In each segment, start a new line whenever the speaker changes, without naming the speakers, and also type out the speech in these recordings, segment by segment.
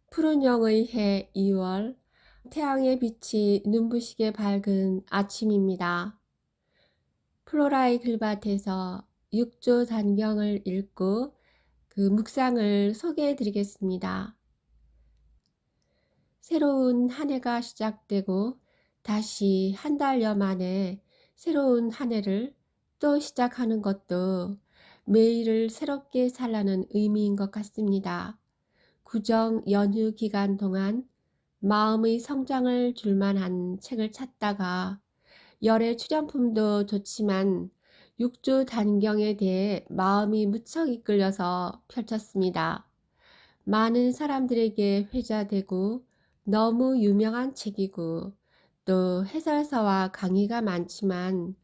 푸른 영의 해 2월, 태양의 빛이 눈부시게 밝은 아침입니다. 플로라의 글밭에서 6조 단경을 읽고 그 묵상을 소개해 드리겠습니다. 새로운 한 해가 시작되고 다시 한 달여 만에 새로운 한 해를 또 시작하는 것도 매일을 새롭게 살라는 의미인 것 같습니다. 구정 연휴 기간 동안 마음의 성장을 줄 만한 책을 찾다가 열애 출연품도 좋지만 육조 단경에 대해 마음이 무척 이끌려서 펼쳤습니다. 많은 사람들에게 회자되고 너무 유명한 책이고 또 해설서와 강의가 많지만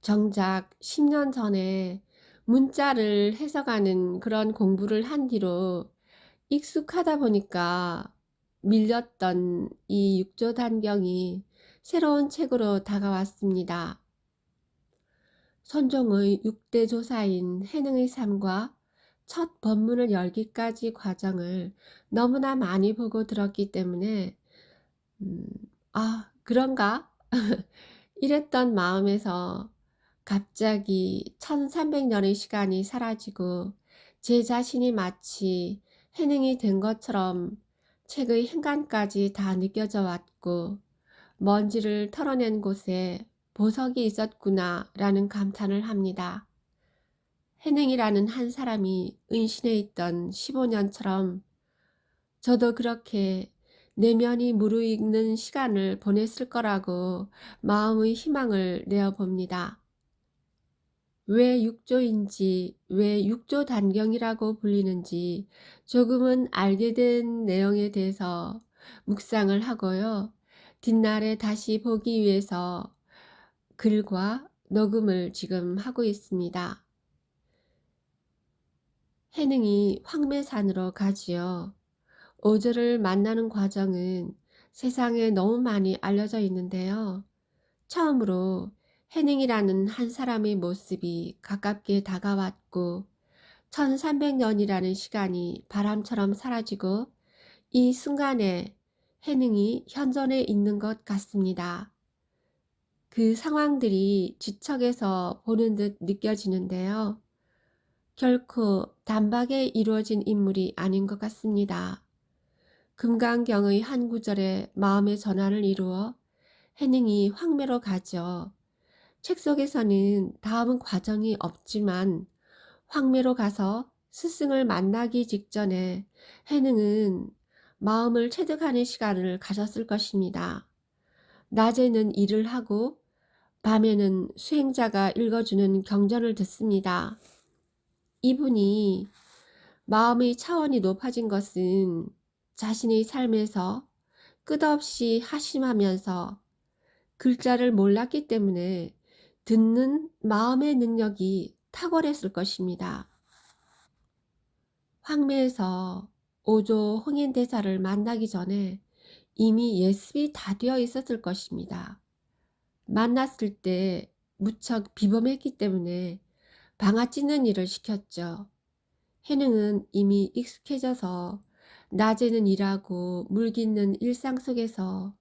정작 10년 전에 문자를 해석하는 그런 공부를 한 뒤로 익숙하다 보니까 밀렸던 이 육조 단경이 새로운 책으로 다가왔습니다. 선종의 6대 조사인 해능의 삶과 첫 법문을 열기까지 과정을 너무나 많이 보고 들었기 때문에 음, 그런가? 이랬던 마음에서 갑자기 1300년의 시간이 사라지고 제 자신이 마치 해능이 된 것처럼 책의 행간까지 다 느껴져 왔고 먼지를 털어낸 곳에 보석이 있었구나 라는 감탄을 합니다. 해능이라는 한 사람이 은신해 있던 15년처럼 저도 그렇게 내면이 무르익는 시간을 보냈을 거라고 마음의 희망을 내어봅니다. 왜 육조인지, 왜 육조 단경이라고 불리는지 조금은 알게 된 내용에 대해서 묵상을 하고요. 뒷날에 다시 보기 위해서 글과 녹음을 지금 하고 있습니다. 해능이 황매산으로 가지요. 오조를 만나는 과정은 세상에 너무 많이 알려져 있는데요. 처음으로 해능이라는 한 사람의 모습이 가깝게 다가왔고 1300년이라는 시간이 바람처럼 사라지고 이 순간에 해능이 현존해 있는 것 같습니다. 그 상황들이 지척에서 보는 듯 느껴지는데요. 결코 단박에 이루어진 인물이 아닌 것 같습니다. 금강경의 한 구절에 마음의 전환을 이루어 해능이 황매로 가죠. 책 속에서는 다음은 과정이 없지만 황매로 가서 스승을 만나기 직전에 해능은 마음을 체득하는 시간을 가졌을 것입니다. 낮에는 일을 하고 밤에는 수행자가 읽어주는 경전을 듣습니다. 이분이 마음의 차원이 높아진 것은 자신의 삶에서 끝없이 하심하면서 글자를 몰랐기 때문에 듣는 마음의 능력이 탁월했을 것입니다. 황매에서 오조 홍인대사를 만나기 전에 이미 예습이 다 되어 있었을 것입니다. 만났을 때 무척 비범했기 때문에 방아 찧는 일을 시켰죠. 해능은 이미 익숙해져서 낮에는 일하고 물깃는 일상 속에서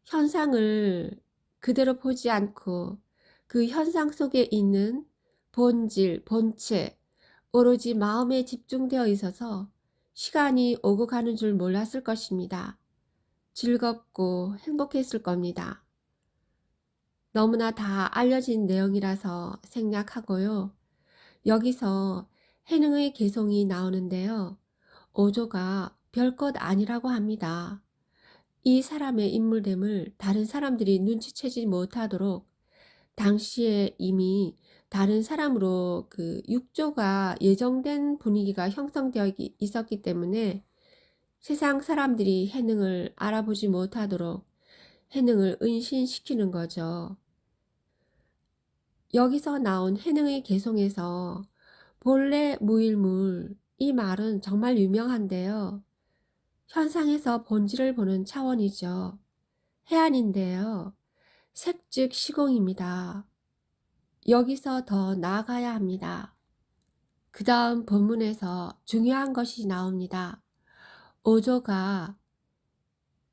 현상을 그대로 보지 않고 그 현상 속에 있는 본질, 본체, 오로지 마음에 집중되어 있어서 시간이 오고 가는 줄 몰랐을 것입니다. 즐겁고 행복했을 겁니다. 너무나 다 알려진 내용이라서 생략하고요. 여기서 해능의 개성이 나오는데요. 오조가 별것 아니라고 합니다. 이 사람의 인물됨을 다른 사람들이 눈치채지 못하도록 당시에 이미 다른 사람으로 그 육조가 예정된 분위기가 형성되어 있었기 때문에 세상 사람들이 해능을 알아보지 못하도록 해능을 은신시키는 거죠. 여기서 나온 해능의 개성에서 본래 무일물, 이 말은 정말 유명한데요. 현상에서 본질을 보는 차원이죠. 해안인데요. 색즉 시공입니다. 여기서 더 나아가야 합니다. 그 다음 본문에서 중요한 것이 나옵니다. 오조가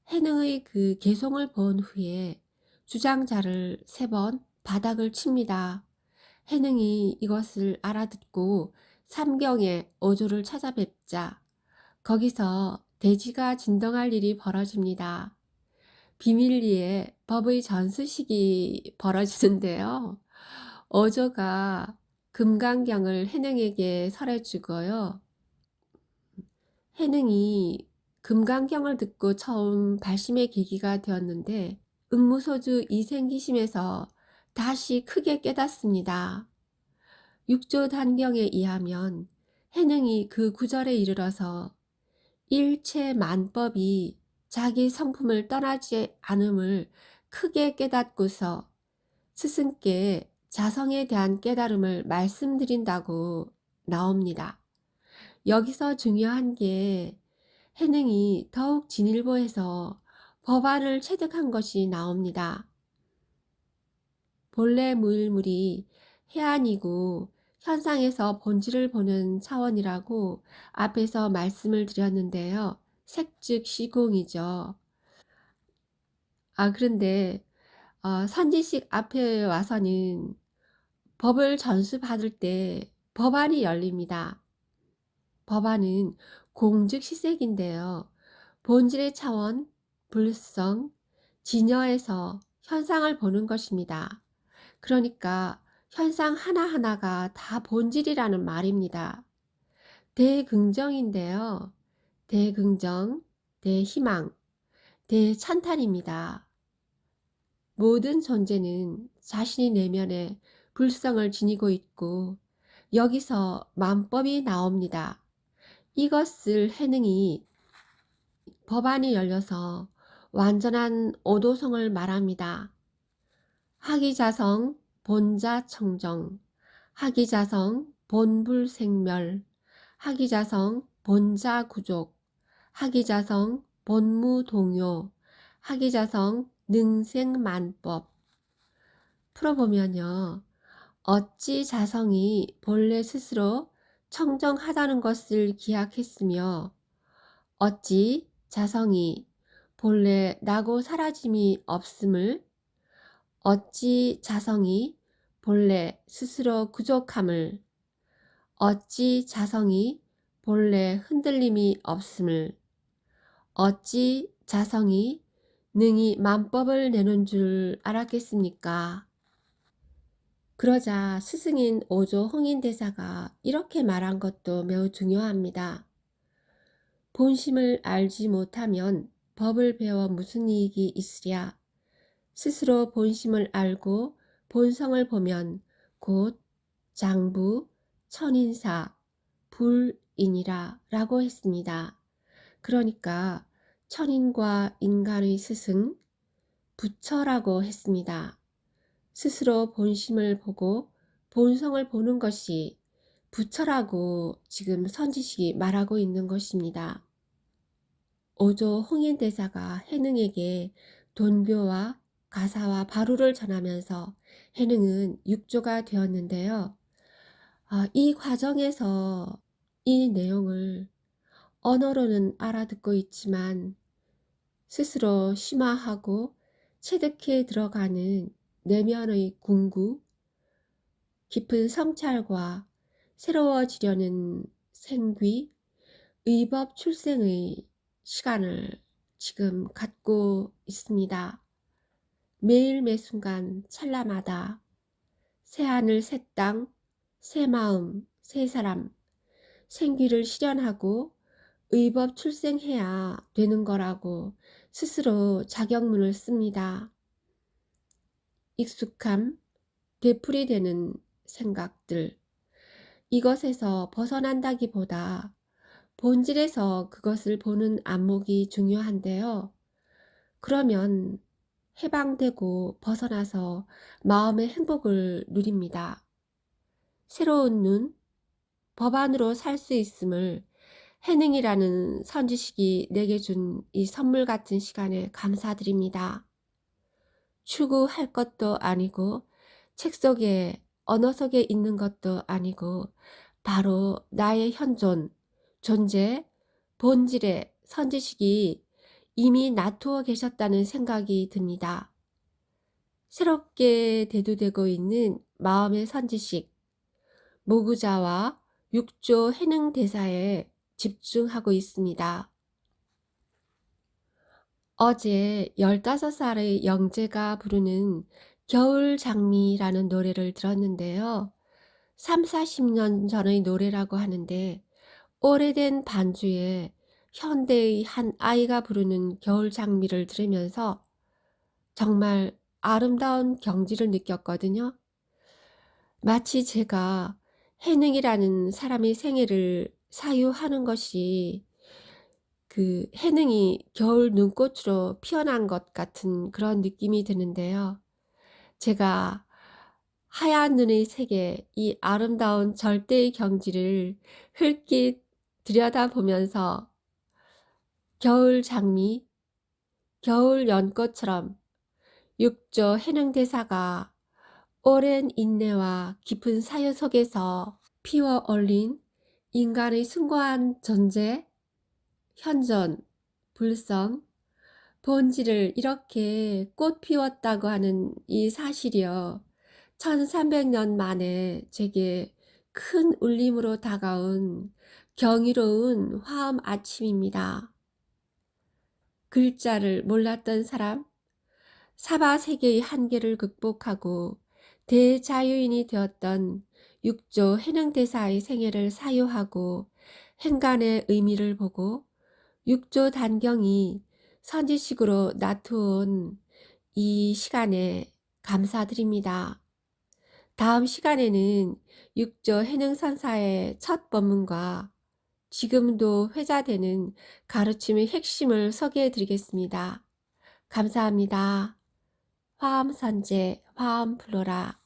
해능의 그 개송을 본 후에 주장자를 3번 바닥을 칩니다. 해능이 이것을 알아듣고 삼경에 오조를 찾아뵙자 거기서 대지가 진동할 일이 벌어집니다. 비밀리에 법의 전수식이 벌어지는데요. 오조가 금강경을 해능에게 설해주고요. 해능이 금강경을 듣고 처음 발심의 계기가 되었는데 응무소주 이생기심에서 다시 크게 깨닫습니다. 육조 단경에 의하면 해능이 그 구절에 이르러서 일체 만법이 자기 성품을 떠나지 않음을 크게 깨닫고서 스승께 자성에 대한 깨달음을 말씀드린다고 나옵니다. 여기서 중요한 게 해능이 더욱 진일보해서 법안을 체득한 것이 나옵니다. 본래 무일물이 해안이고 현상에서 본질을 보는 차원이라고 앞에서 말씀을 드렸는데요. 색즉 시공이죠. 그런데 선지식 앞에 와서는 법을 전수받을 때 법안이 열립니다. 법안은 공즉시색인데요. 본질의 차원, 불성, 진여에서 현상을 보는 것입니다. 그러니까 현상 하나하나가 다 본질이라는 말입니다. 대긍정인데요. 대긍정, 대희망, 대찬탄입니다. 모든 존재는 자신이 내면에 불성을 지니고 있고 여기서 만법이 나옵니다. 이것을 해능이 법안이 열려서 완전한 오도성을 말합니다. 하기자성 본자청정, 하기자성 본불생멸, 하기자성 본자구족, 하기자성 본무동요, 하기자성 능생만법. 풀어보면요. 어찌 자성이 본래 스스로 청정하다는 것을 기약했으며 어찌 자성이 본래 나고 사라짐이 없음을 어찌 자성이 본래 스스로 구족함을 어찌 자성이 본래 흔들림이 없음을 어찌 자성이 능히 만법을 내는 줄 알았겠습니까? 그러자 스승인 오조 홍인대사가 이렇게 말한 것도 매우 중요합니다. 본심을 알지 못하면 법을 배워 무슨 이익이 있으랴. 스스로 본심을 알고 본성을 보면 곧 장부, 천인사, 불인이라 라고 했습니다. 그러니까 천인과 인간의 스승, 부처라고 했습니다. 스스로 본심을 보고 본성을 보는 것이 부처라고 지금 선지식이 말하고 있는 것입니다. 오조 홍인대사가 해능에게 돈교와 가사와 바루를 전하면서 해능은 육조가 되었는데요. 이 과정에서 이 내용을 언어로는 알아듣고 있지만 스스로 심화하고 체득해 들어가는 내면의 궁구, 깊은 성찰과 새로워지려는 생귀, 의법 출생의 시간을 지금 갖고 있습니다. 매일 매순간 찰나마다 새하늘, 새 땅, 새 마음, 새 사람, 생귀를 실현하고 의법 출생해야 되는 거라고 스스로 자격문을 씁니다. 익숙함, 되풀이 되는 생각들, 이것에서 벗어난다기보다 본질에서 그것을 보는 안목이 중요한데요. 그러면 해방되고 벗어나서 마음의 행복을 누립니다. 새로운 눈, 법안으로 살 수 있음을 해능이라는 선지식이 내게 준 이 선물 같은 시간에 감사드립니다. 추구할 것도 아니고 책 속에 언어 속에 있는 것도 아니고 바로 나의 현존, 존재, 본질에 선지식이 이미 놔두어 계셨다는 생각이 듭니다. 새롭게 대두되고 있는 마음의 선지식, 모구자와 6조 해능 대사에 집중하고 있습니다. 어제 15살의 영재가 부르는 겨울 장미라는 노래를 들었는데요. 3, 40년 전의 노래라고 하는데 오래된 반주에 현대의 한 아이가 부르는 겨울 장미를 들으면서 정말 아름다운 경지를 느꼈거든요. 마치 제가 해능이라는 사람의 생애를 사유하는 것이 그 해능이 겨울 눈꽃으로 피어난 것 같은 그런 느낌이 드는데요. 제가 하얀 눈의 세계, 이 아름다운 절대의 경지를 흘낏 들여다보면서 겨울 장미, 겨울 연꽃처럼 육조 해능대사가 오랜 인내와 깊은 사유 속에서 피워 올린 인간의 숭고한 존재, 현존, 불성, 본질을 이렇게 꽃 피웠다고 하는 이 사실이요. 1300년 만에 제게 큰 울림으로 다가온 경이로운 화엄 아침입니다. 글자를 몰랐던 사람, 사바 세계의 한계를 극복하고 대자유인이 되었던 육조 해능대사의 생애를 사유하고 행간의 의미를 보고 육조 단경이 선지식으로 놔두온 이 시간에 감사드립니다. 다음 시간에는 육조 해능선사의 첫 법문과 지금도 회자되는 가르침의 핵심을 소개해 드리겠습니다. 감사합니다. 화엄선제, 화엄플로라.